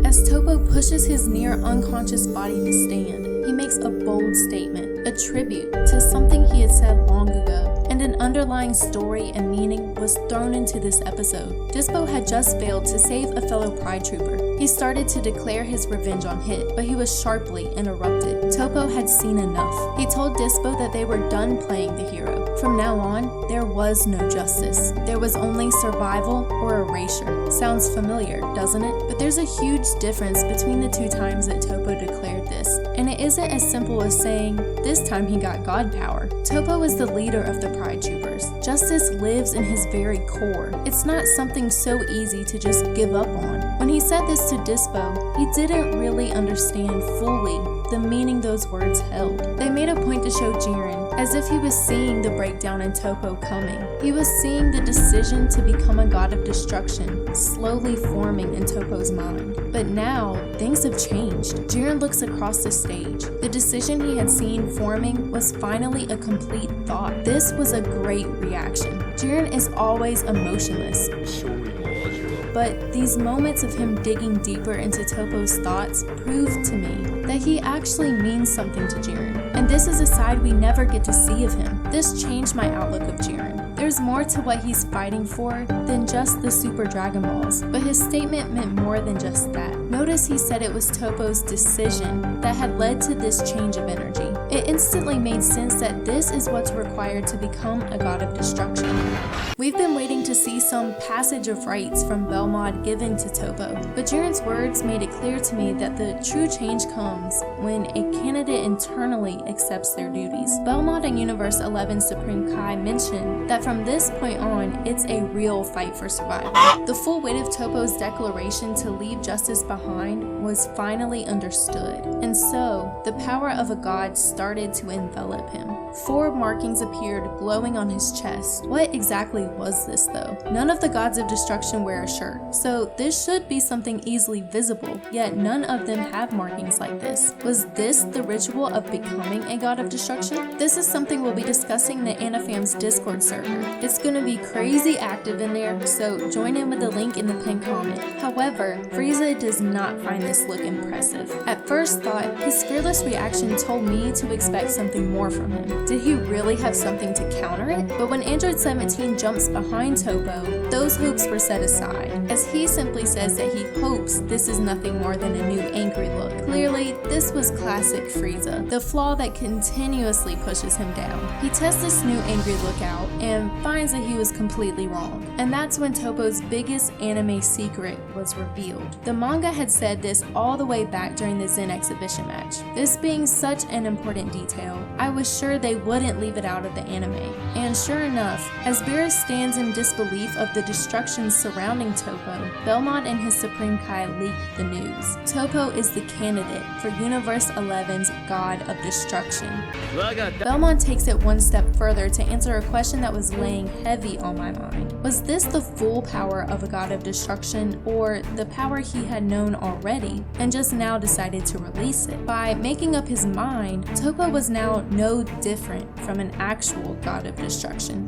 As Toppo pushes his near unconscious body to stand, he makes a bold statement, a tribute to something he had said long ago, and an underlying story and meaning was thrown into this episode. Dispo had just failed to save a fellow Pride Trooper. He started to declare his revenge on Hit, but he was sharply interrupted. Toppo had seen enough. He told Dispo that they were done playing the hero. From now on, there was no justice. There was only survival or erasure. Sounds familiar, doesn't it? But there's a huge difference between the two times that Toppo declared this, and it isn't as simple as saying, this time he got God power. Toppo is the leader of the Pride Troopers. Justice lives in his very core. It's not something so easy to just give up on. When he said this to Dispo, he didn't really understand fully the meaning those words held. They made a point to show Jiren as if he was seeing the breakdown in Toppo coming. He was seeing the decision to become a god of destruction slowly forming in Toppo's mind. But now, things have changed. Jiren looks across the stage. The decision he had seen forming was finally a complete thought. This was a great reaction. Jiren is always emotionless. But these moments of him digging deeper into Toppo's thoughts proved to me that he actually means something to Jiren. And this is a side we never get to see of him. This changed my outlook of Jiren. There's more to what he's fighting for than just the Super Dragon Balls, but his statement meant more than just that. Notice he said it was Toppo's decision that had led to this change of energy. It instantly made sense that this is what's required to become a god of destruction. We've been waiting to see some passage of rights from Belmod given to Toppo, but Jiren's words made it clear to me that the true change comes when a candidate internally accepts their duties. Belmod and Universe 11 Supreme Kai mentioned that from this point on, it's a real fight for survival. The full weight of Toppo's declaration to leave justice behind was finally understood, and so the power of a god started to envelop him. 4 markings appeared glowing on his chest. What exactly was this though? None of the gods of destruction wear a shirt, so this should be something easily visible, yet none of them have markings like this. Was this the ritual of becoming a god of destruction? This is something we'll be discussing in the AniFam's Discord server. It's gonna be crazy active in there, so join in with the link in the pinned comment. However, Frieza does not find this look impressive. At first thought, his fearless reaction told me to expect something more from him. Did he really have something to counter it? But when Android 17 jumps behind Toppo, those hopes were set aside, as he simply says that he hopes this is nothing more than a new angry look. Clearly, this was classic Frieza, the flaw that continuously pushes him down. He tests this new angry look out and finds that he was completely wrong. And that's when Toppo's biggest anime secret was revealed. The manga had said this all the way back during the Zen exhibition match. This being such an important detail, I was sure they wouldn't leave it out of the anime. And sure enough, as Beerus stands in disbelief of the destruction surrounding Toppo, Belmod and his Supreme Kai leak the news. Toppo is the candidate for Universe 11's God of Destruction. Belmod takes it one step further to answer a question that was laying heavy on my mind. Was this the full power of a God of Destruction, or the power he had known already and just now decided to release it? By making up his mind, Toppo was now no different from an actual God of Destruction.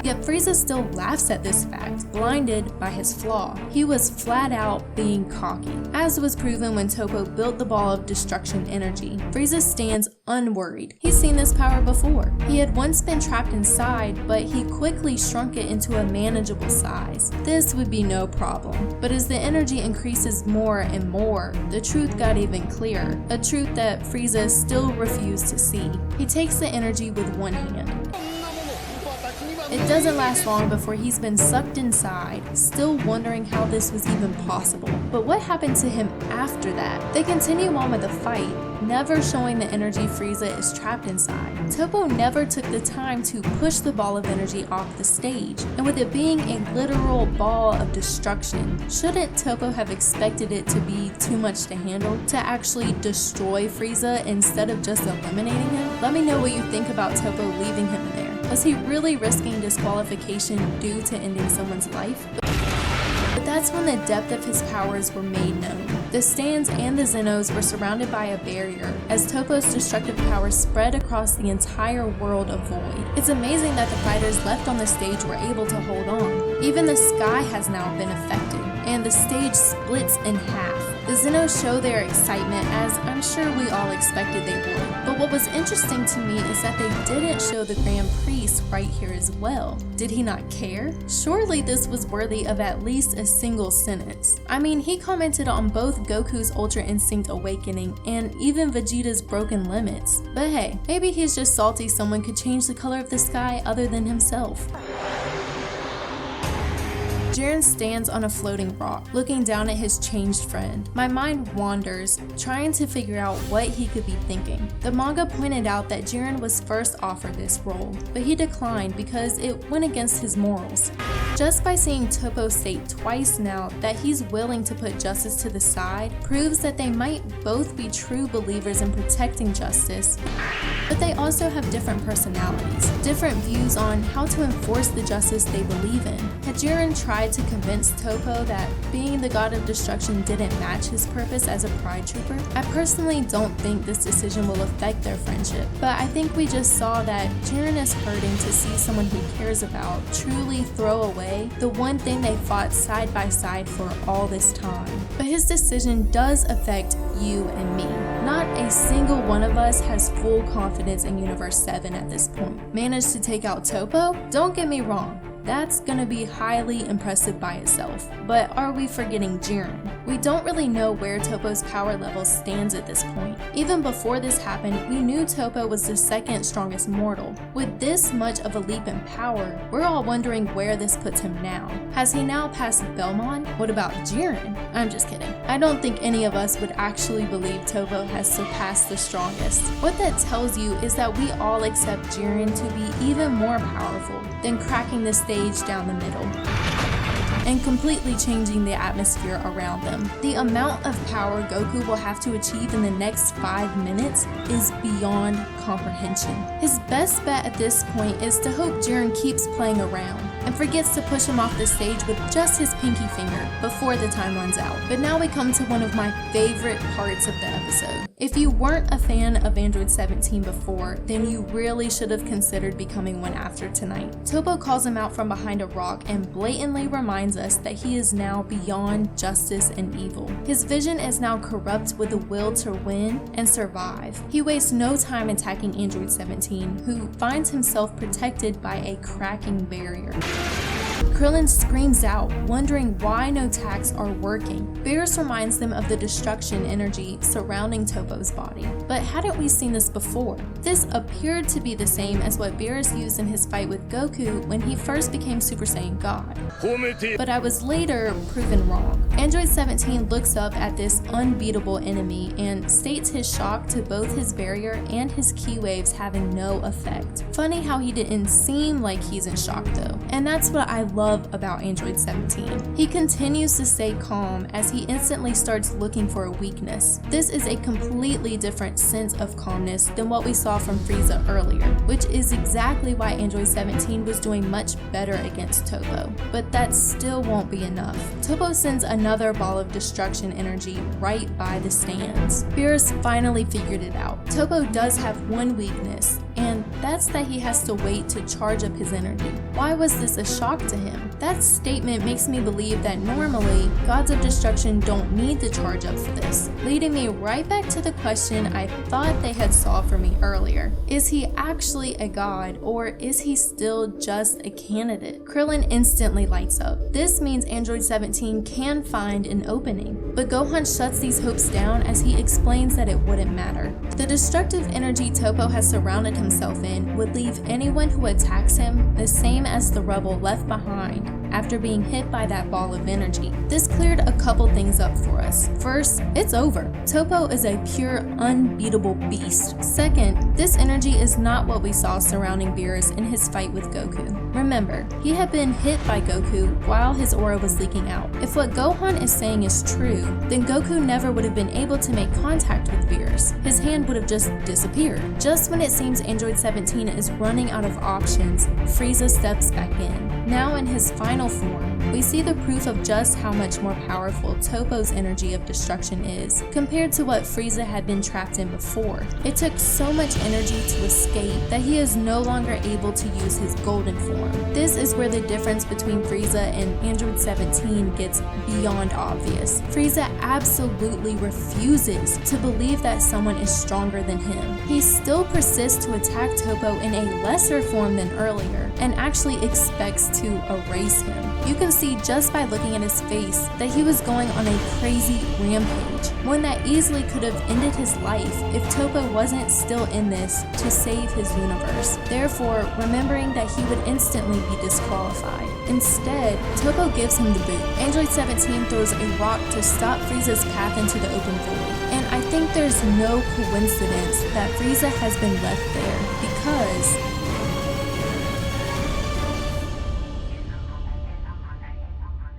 Yet Frieza still laughs at this fact, blinded by his flaw. He was flat out being cocky, as was proven when Toppo built the ball of destruction energy. Frieza stands unworried. He's seen this power before. He had once been trapped inside, but he quickly shrunk it into a manageable size. This would be no problem. But as the energy increases more and more, the truth got even clearer, a truth that Frieza still refused to see. He takes the energy with one hand. It doesn't last long before he's been sucked inside, still wondering how this was even possible. But what happened to him after that? They continue on with the fight, never showing the energy Frieza is trapped inside. Toppo never took the time to push the ball of energy off the stage, and with it being a literal ball of destruction, shouldn't Toppo have expected it to be too much to handle, to actually destroy Frieza instead of just eliminating him? Let me know what you think about Toppo leaving him in there. Was he really risking disqualification due to ending someone's life? But that's when the depth of his powers were made known. The stands and the Zenos were surrounded by a barrier as Toppo's destructive power spread across the entire world of Void. It's amazing that the fighters left on the stage were able to hold on. Even the sky has now been affected. and the stage splits in half. The Zeno show their excitement, as I'm sure we all expected they would. But what was interesting to me is that they didn't show the Grand Priest right here as well. Did he not care? Surely this was worthy of at least a single sentence. I mean, he commented on both Goku's Ultra Instinct awakening and even Vegeta's broken limits. But hey, maybe he's just salty someone could change the color of the sky other than himself. Jiren stands on a floating rock, looking down at his changed friend. My mind wanders, trying to figure out what he could be thinking. The manga pointed out that Jiren was first offered this role, but he declined because it went against his morals. Just by seeing Toppo state twice now that he's willing to put justice to the side proves that they might both be true believers in protecting justice, but they also have different personalities, different views on how to enforce the justice they believe in. Had Jiren tried to convince Toppo that being the god of destruction didn't match his purpose as a pride trooper? I personally don't think this decision will affect their friendship, but I think we just saw that Jiren is hurting to see someone he cares about truly throw away the one thing they fought side by side for all this time. But his decision does affect you and me. Not a single one of us has full confidence in Universe 7 at this point. Managed to take out Toppo? Don't get me wrong. That's gonna be highly impressive by itself. But are we forgetting Jiren? We don't really know where Toppo's power level stands at this point. Even before this happened, we knew Toppo was the second strongest mortal. With this much of a leap in power, we're all wondering where this puts him now. Has he now passed Belmod? What about Jiren? I'm just kidding. I don't think any of us would actually believe Toppo has surpassed the strongest. What that tells you is that we all accept Jiren to be even more powerful than cracking the stage down the middle and completely changing the atmosphere around them. The amount of power Goku will have to achieve in the next 5 minutes is beyond comprehension. His best bet at this point is to hope Jiren keeps playing around and forgets to push him off the stage with just his pinky finger before the time runs out. But now we come to one of my favorite parts of the episode. If you weren't a fan of Android 17 before, then you really should have considered becoming one after tonight. Toppo calls him out from behind a rock and blatantly reminds us that he is now beyond justice and evil. His vision is now corrupt with the will to win and survive. He wastes no time attacking Android 17, who finds himself protected by a cracking barrier. Krillin screams out, wondering why no attacks are working. Beerus reminds them of the destruction energy surrounding Toppo's body. But hadn't we seen this before? This appeared to be the same as what Beerus used in his fight with Goku when he first became Super Saiyan God. But I was later proven wrong. Android 17 looks up at this unbeatable enemy and states his shock to both his barrier and his ki waves having no effect. Funny how he didn't seem like he's in shock though. And that's what I love about Android 17. He continues to stay calm as he instantly starts looking for a weakness. This is a completely different sense of calmness than what we saw from Frieza earlier, which is exactly why Android 17 was doing much better against Toppo. But that still won't be enough. Toppo sends another ball of destruction energy right by the stands. Beerus finally figured it out. Toppo does have one weakness, and that's that he has to wait to charge up his energy. Why was this a shock to him? That statement makes me believe that normally, gods of destruction don't need to charge up for this, leading me right back to the question I thought they had solved for me earlier. Is he actually a god, or is he still just a candidate? Krillin instantly lights up. This means Android 17 can find an opening, but Gohan shuts these hopes down as he explains that it wouldn't matter. The destructive energy Toppo has surrounded himself in would leave anyone who attacks him the same as the rubble left behind after being hit by that ball of energy. This cleared a couple things up for us. First, it's over. Toppo is a pure, unbeatable beast. Second, this energy is not what we saw surrounding Beerus in his fight with Goku. Remember, he had been hit by Goku while his aura was leaking out. If what Gohan is saying is true, then Goku never would have been able to make contact with Beerus. His hand would have just disappeared. Just when it seems Android 17 is running out of options, Frieza steps back in. Now in his final form, we see the proof of just how much more powerful Toppo's energy of destruction is, compared to what Frieza had been trapped in before. It took so much energy to escape that he is no longer able to use his golden form. This is where the difference between Frieza and Android 17 gets beyond obvious. Frieza absolutely refuses to believe that someone is stronger than him. He still persists to attack Toppo in a lesser form than earlier, and actually expects to erase him. You can see just by looking at his face that he was going on a crazy rampage, one that easily could have ended his life if Toppo wasn't still in this to save his universe, therefore remembering that he would instantly be disqualified. Instead, Toppo gives him the boot. Android 17 throws a rock to stop Frieza's path into the open void, and I think there's no coincidence that Frieza has been left there, because